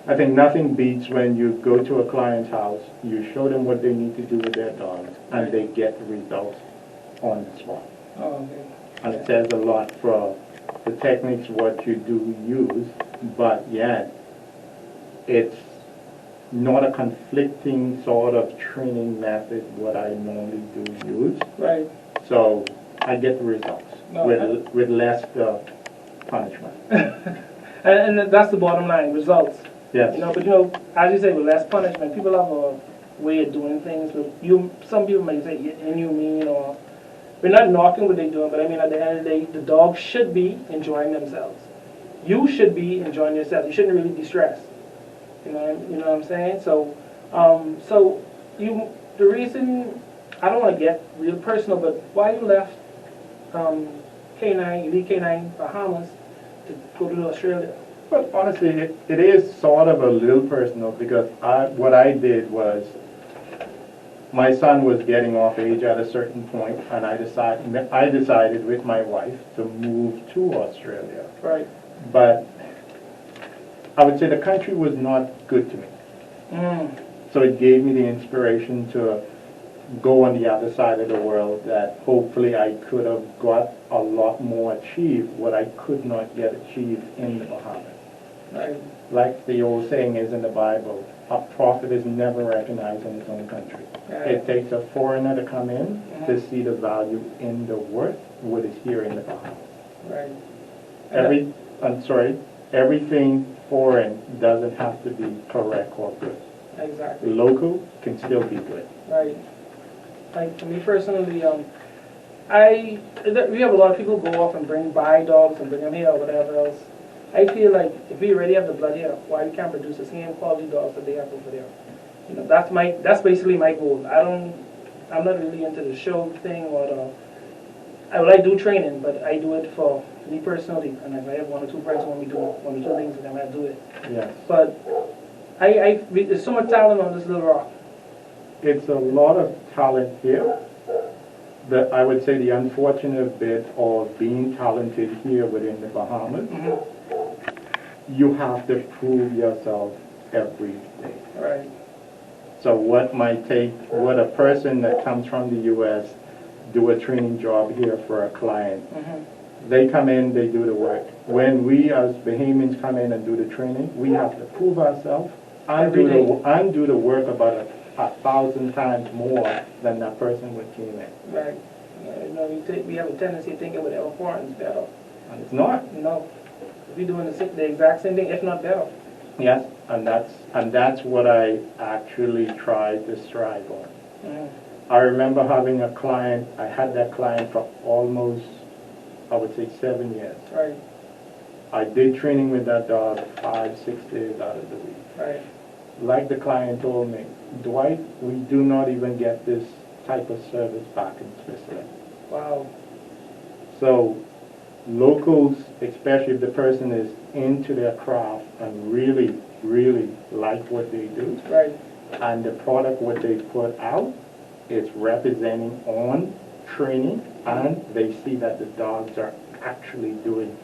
I think nothing beats when you go to a client's house, you show them what they need to do with their dogs, and they get the results on the spot. Oh, okay. And it says a lot for the techniques what you do use, but yet it's not a conflicting sort of training method what I normally do use. Right. So I get the results No, with less punishment. and that's the bottom line, results. Yes. You know, but you know, as you say, with less punishment, people have a way of doing things. But some people might say inhumane, or we're not knocking what they're doing, but I mean, at the end of the day, the dogs should be enjoying themselves. You should be enjoying yourself. You shouldn't really be stressed. You know what I'm saying? So, the reason, I don't want to get real personal, but why you left Elite K9 Bahamas to go to Australia? But honestly, it is sort of a little personal because what I did was, my son was getting off age at a certain point, and I decided with my wife to move to Australia. Right. But I would say the country was not good to me. So it gave me the inspiration to go on the other side of the world, that hopefully I could have got a lot more achieved what I could not get achieved in the Bahamas. Right. Like the old saying is in the Bible, a prophet is never recognized in his own country. Right. It takes a foreigner to come in to see the value in the worth what is here in the Bahamas. Right. Everything foreign doesn't have to be correct or good. Exactly. Local can still be good. Right. Like, for me personally, we have a lot of people go off and buy dogs and bring them here or whatever else. I feel like if we already have the blood here, why we can't produce the same quality dogs that they have over there? You know, that's basically my goal. I'm not really into the show thing or I do training, but I do it for me personally. And if I have one or two friends want me to do things with them, I do it. Yes. But there's so much talent on this little rock. It's a lot of talent here. I would say the unfortunate bit of being talented here within the Bahamas, you have to prove yourself every day. Right. So what a person that comes from the U.S. do a training job here for a client, they come in, they do the work. When we as Bahamians come in and do the training, we have to prove ourselves and do the work about 1,000 times more than that person would came in. Right. You know, we have a tendency of thinking whatever foreign is better. And it's not. No. We're doing the exact same thing, if not better. Yes, and that's what I actually try to strive on. I remember having a client, I had that client for almost, I would say, 7 years. Right. I did training with that dog 5-6 days out of the week. Right. Like the client told me, Dwight, we do not even get this type of service back in Switzerland. Wow. So locals, especially if the person is into their craft and really, really like what they do, right, and the product what they put out is representing on training, and they see that the dogs are actually doing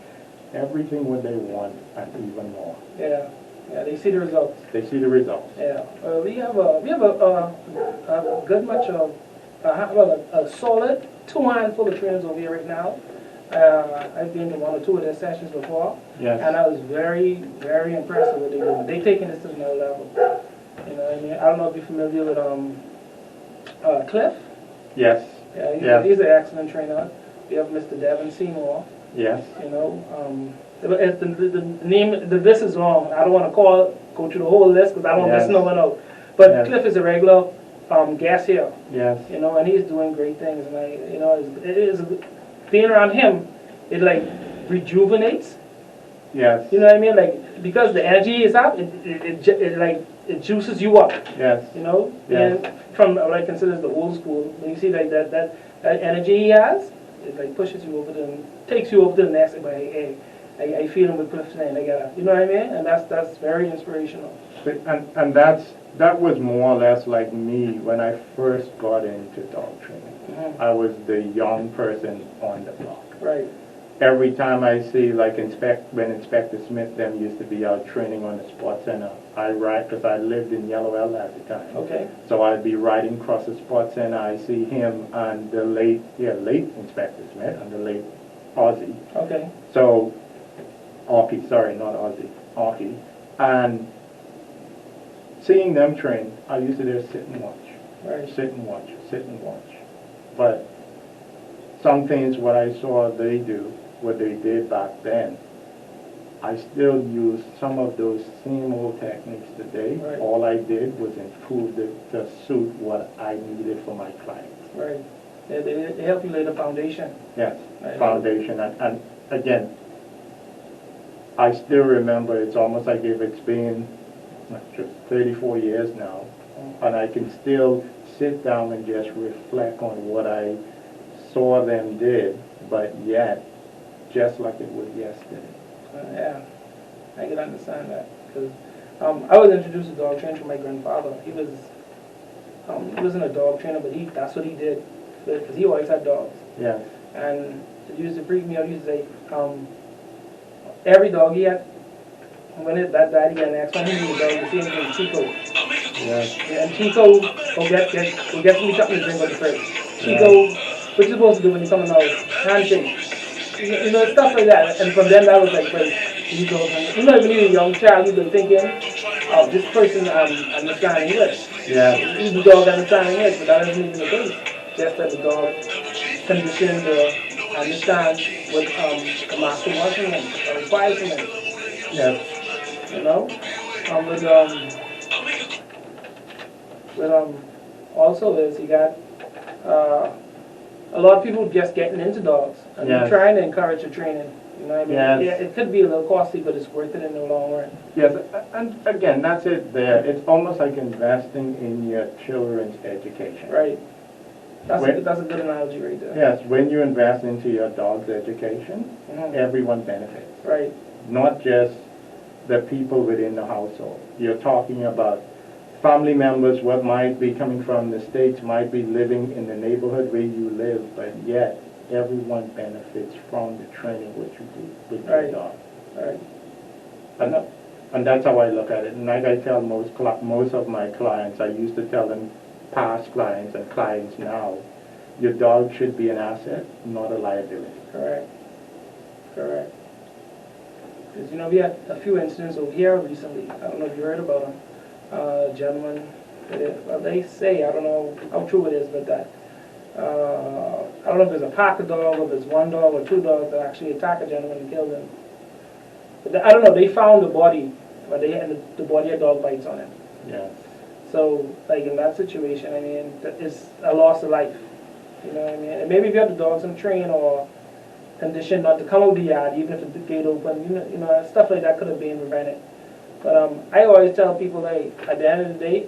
everything what they want and even more. Yeah. Yeah, they see the results. They see the results. Yeah, we have a good much of a solid 2 handful of trainers over here right now. I've been to 1 or 2 of their sessions before, yes, and I was very, very impressed with what they do. They're taking this to another level. You know what I mean? I don't know if you're familiar with Cliff. Yes. Yeah, he's an excellent trainer. We have Mr. Devin Seymour. Yes. You know. The name, the list is long. I don't want to go through the whole list because I don't want to miss no one out. But Cliff is a regular guest here. Yes. You know, and he's doing great things. And it is being around him, it like rejuvenates. Yes. You know what I mean? Like, because the energy is up, it juices you up. Yes. You know? Yes. And from what I consider the old school, when you see like that energy he has, it like pushes you over takes you over to the next. Like, hey, I feel him with Cliff saying, you know what I mean? And that's very inspirational. And that was more or less like me when I first got into dog training. I was the young person on the block. Right. every time I see, like, when Inspector Smith them used to be out training on the sports center, I ride, because I lived in Yellow L at the time. Okay. So I'd be riding across the sports center, I see him and the late Inspector Smith and the late Ozzy. Okay. So, Arky, sorry, not Ozzy, Arky. And seeing them train, I used to just sit and watch. Right. Sit and watch, sit and watch. But some things what I saw they do, what they did back then, I still use some of those same old techniques today. Right. All I did was improve it to suit what I needed for my clients. Right. They help you lay the foundation. Yes, Right. foundation. And again, I still remember, it's almost like if it's been just 34 years now, and I can still sit down and just reflect on what I saw them did, but yet, just like it was yesterday. Yeah, I can understand that. Because I was introduced to dog training from my grandfather. He wasn't a dog trainer, but that's what he did. Because he always had dogs. Yes. And it used to freak me out. He used to say, every dog he had, when that died, he had an accident. He was a dog, the same thing, Chico. Yes. Yeah, and Chico will get me something to drink with the fridge. Chico, what you supposed to do when you come in the house? Handshake. You know, stuff like that. And from then I was like, wait, you know, when you're a young child, you've been thinking, oh, this person understands English. Yeah. The dog understands English, but that isn't even the case. Just that the dog conditioned to understand what the master wants from him, or requires from him. Yes. You know? Also is you got a lot of people just getting into dogs and Yes. trying to encourage the training. You know what I mean? Yes. Yeah, it could be a little costly, but it's worth it in the long run. Yes, and again, that's it there. It's almost like investing in your children's education. Right. That's a good analogy right there. Yes, when you invest into your dog's education, everyone benefits. Right. Not just the people within the household. You're talking about family members, what might be coming from the States, might be living in the neighborhood where you live, but yet everyone benefits from the training what you do with your dog. Right. And that's how I look at it. And like I tell most of my clients, I used to tell them, past clients and clients now, your dog should be an asset, not a liability. Correct. Correct. Because, you know, we had a few incidents over here recently. I don't know if you heard about them. Gentlemen, well, they say, I don't know how true it is, but that, I don't know if there's a pack of dogs, or if there's one dog or two dogs that actually attack a gentleman and kill him. But I don't know, they found the body, but the body had dog bites on it. Yeah. So, like in that situation, I mean, it's a loss of life. You know what I mean? And maybe if you have the dogs in train or conditioned not to come out the yard, even if the gate open, you know, stuff like that could have been prevented. But I always tell people, like, at the end of the day,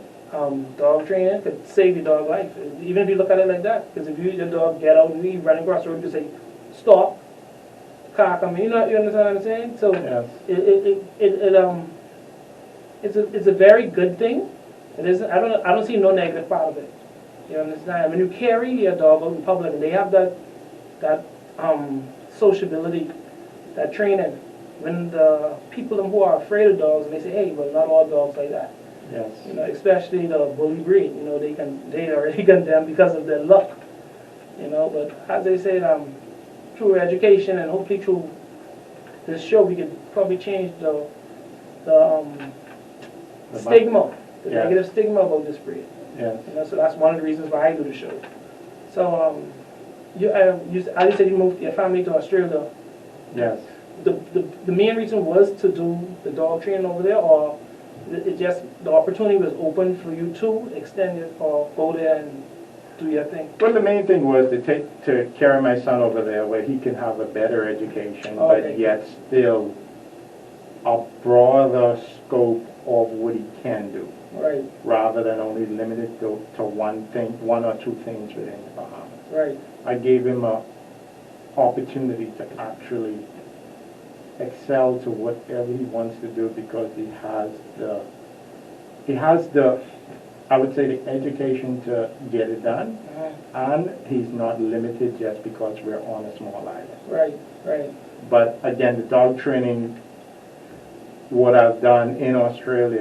dog training could save your dog life, even if you look at it like that. Because if your dog get out and you run across the road, you say, stop, car coming. You understand what I'm saying? So yes. It's a very good thing. It isn't. I don't see no negative part of it. You understand? When you carry your dog out in public and they have that sociability, that training, when the people who are afraid of dogs and they say, hey, well, not all dogs like that. Yes. You know, especially the bully breed. You know, they already condemned because of their luck. You know, but as they say, through education and hopefully through this show, we could probably change the stigma, the negative stigma about this breed. Yes. You know, so that's one of the reasons why I do the show. So, as you said, you moved your family to Australia. Yes. The main reason was to do the dog training over there, or it just the opportunity was open for you to extend it or go there and do your thing? Well, the main thing was to carry my son over there where he can have a better education, but yet still a broader scope of what he can do. Right. Rather than only limited to one or two things within the Bahamas. Right. I gave him an opportunity to actually excel to whatever he wants to do because he has the I would say the education to get it done, and he's not limited just because we're on a small island. Right, right. But again, the dog training, what I've done in Australia,